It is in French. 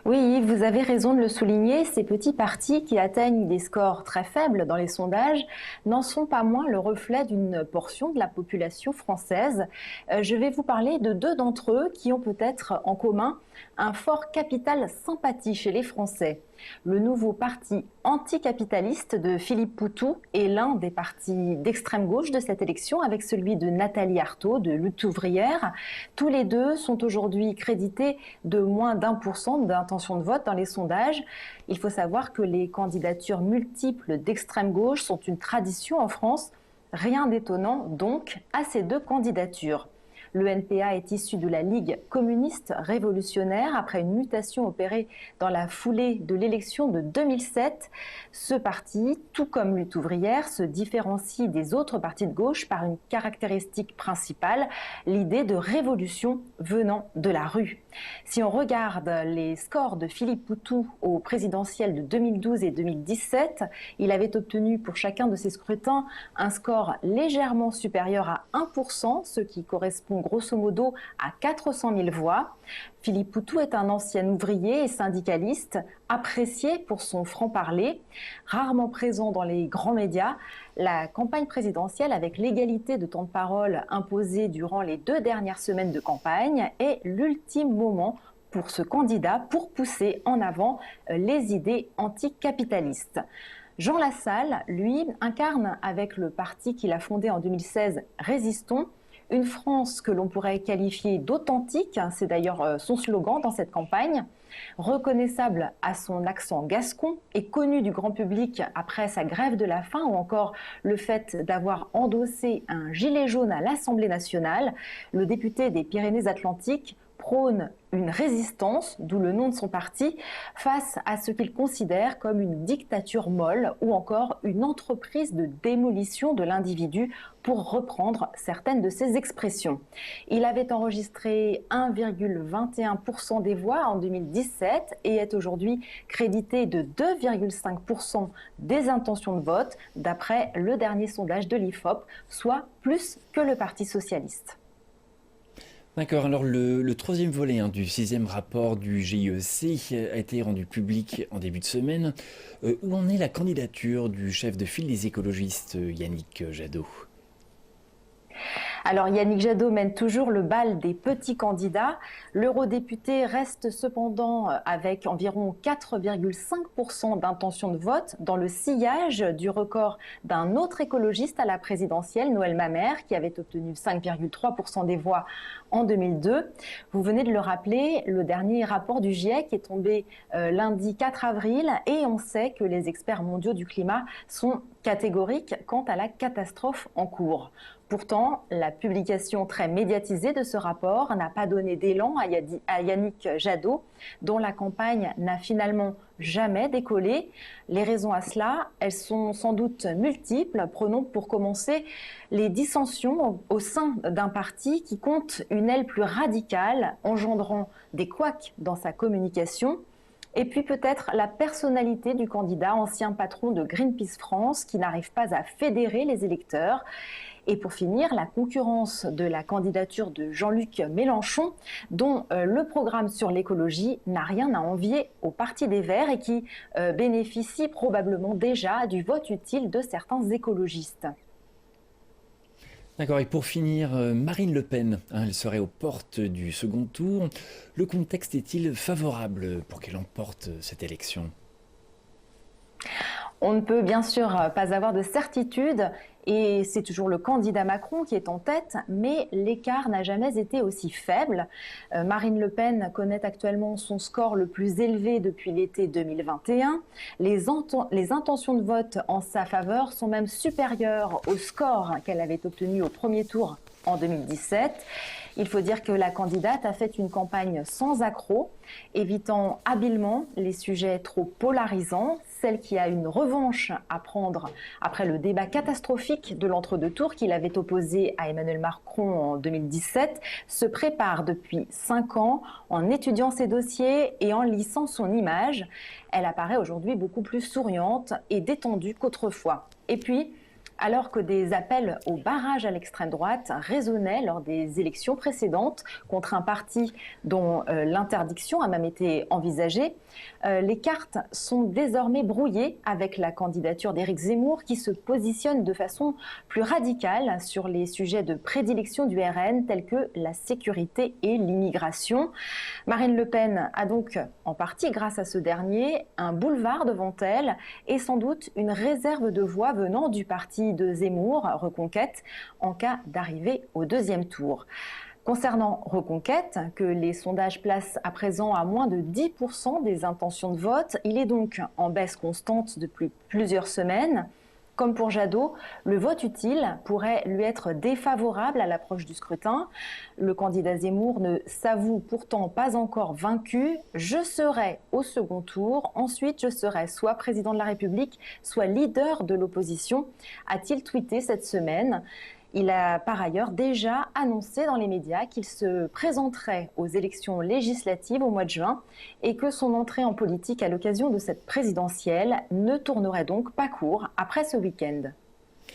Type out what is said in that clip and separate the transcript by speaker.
Speaker 1: Oui, vous avez raison de le souligner, ces petits partis qui atteignent des scores très faibles dans les sondages n'en sont pas moins le reflet d'une portion de la population française. Je vais vous parler de deux d'entre eux qui ont peut-être en commun un fort capital sympathie chez les Français. Le nouveau parti anticapitaliste de Philippe Poutou est l'un des partis d'extrême gauche de cette élection avec celui de Nathalie Arthaud de Lutte ouvrière. Tous les deux sont aujourd'hui crédités de moins d'1% d'intention de vote dans les sondages. Il faut savoir que les candidatures multiples d'extrême gauche sont une tradition en France. Rien d'étonnant donc à ces deux candidatures. Le NPA est issu de la Ligue communiste révolutionnaire après une mutation opérée dans la foulée de l'élection de 2007. Ce parti, tout comme Lutte ouvrière, se différencie des autres partis de gauche par une caractéristique principale, l'idée de révolution venant de la rue. Si on regarde les scores de Philippe Poutou au présidentiel de 2012 et 2017, il avait obtenu pour chacun de ces scrutins un score légèrement supérieur à 1%, ce qui correspond grosso modo à 400 000 voix. Philippe Poutou est un ancien ouvrier et syndicaliste, apprécié pour son franc-parler, rarement présent dans les grands médias. La campagne présidentielle, avec l'égalité de temps de parole imposée durant les 2 dernières semaines de campagne, est l'ultime moment pour ce candidat pour pousser en avant les idées anticapitalistes. Jean Lassalle, lui, incarne avec le parti qu'il a fondé en 2016, Résistons, une France que l'on pourrait qualifier d'authentique, c'est d'ailleurs son slogan dans cette campagne, reconnaissable à son accent gascon et connu du grand public après sa grève de la faim ou encore le fait d'avoir endossé un gilet jaune à l'Assemblée nationale. Le député des Pyrénées-Atlantiques prône une résistance, d'où le nom de son parti, face à ce qu'il considère comme une dictature molle ou encore une entreprise de démolition de l'individu, pour reprendre certaines de ses expressions. Il avait enregistré 1,21% des voix en 2017 et est aujourd'hui crédité de 2,5% des intentions de vote, d'après le dernier sondage de l'IFOP, soit plus que le Parti socialiste.
Speaker 2: D'accord, alors le troisième volet du 6e rapport du GIEC a été rendu public en début de semaine. Où en est la candidature du chef de file des écologistes, Yannick Jadot ?
Speaker 1: Alors Yannick Jadot mène toujours le bal des petits candidats. L'eurodéputé reste cependant avec environ 4,5% d'intention de vote dans le sillage du record d'un autre écologiste à la présidentielle, Noël Mamère, qui avait obtenu 5,3% des voix en 2002. Vous venez de le rappeler, le dernier rapport du GIEC est tombé lundi 4 avril et on sait que les experts mondiaux du climat sont catégoriques quant à la catastrophe en cours. Pourtant, la publication très médiatisée de ce rapport n'a pas donné d'élan à Yannick Jadot, dont la campagne n'a finalement jamais décollé. Les raisons à cela, elles sont sans doute multiples. Prenons pour commencer les dissensions au sein d'un parti qui compte une aile plus radicale, engendrant des couacs dans sa communication. Et puis peut-être la personnalité du candidat, ancien patron de Greenpeace France, qui n'arrive pas à fédérer les électeurs. Et pour finir, la concurrence de la candidature de Jean-Luc Mélenchon, dont le programme sur l'écologie n'a rien à envier au Parti des Verts et qui bénéficie probablement déjà du vote utile de certains écologistes.
Speaker 2: D'accord, et pour finir, Marine Le Pen, elle serait aux portes du second tour. Le contexte est-il favorable pour qu'elle emporte cette élection ?
Speaker 1: On ne peut bien sûr pas avoir de certitude et c'est toujours le candidat Macron qui est en tête, mais l'écart n'a jamais été aussi faible. Marine Le Pen connaît actuellement son score le plus élevé depuis l'été 2021. Les intentions de vote en sa faveur sont même supérieures au score qu'elle avait obtenu au premier tour en 2017. Il faut dire que la candidate a fait une campagne sans accroc, évitant habilement les sujets trop polarisants, celle qui a une revanche à prendre après le débat catastrophique de l'entre-deux tours qu'il avait opposé à Emmanuel Macron en 2017, se prépare depuis 5 ans en étudiant ses dossiers et en lissant son image. Elle apparaît aujourd'hui beaucoup plus souriante et détendue qu'autrefois. Et puis, Alors que des appels au barrage à l'extrême droite résonnaient lors des élections précédentes contre un parti dont l'interdiction a même été envisagée, les cartes sont désormais brouillées avec la candidature d'Éric Zemmour qui se positionne de façon plus radicale sur les sujets de prédilection du RN tels que la sécurité et l'immigration. Marine Le Pen a donc, en partie grâce à ce dernier, un boulevard devant elle et sans doute une réserve de voix venant du parti de Zemmour, Reconquête, en cas d'arrivée au deuxième tour. Concernant Reconquête, que les sondages placent à présent à moins de 10% des intentions de vote, il est donc en baisse constante depuis plusieurs semaines. Comme pour Jadot, le vote utile pourrait lui être défavorable à l'approche du scrutin. Le candidat Zemmour ne s'avoue pourtant pas encore vaincu. « Je serai au second tour, ensuite je serai soit président de la République, soit leader de l'opposition », a-t-il tweeté cette semaine. Il a par ailleurs déjà annoncé dans les médias qu'il se présenterait aux élections législatives au mois de juin et que son entrée en politique à l'occasion de cette présidentielle ne tournerait donc pas court après ce week-end.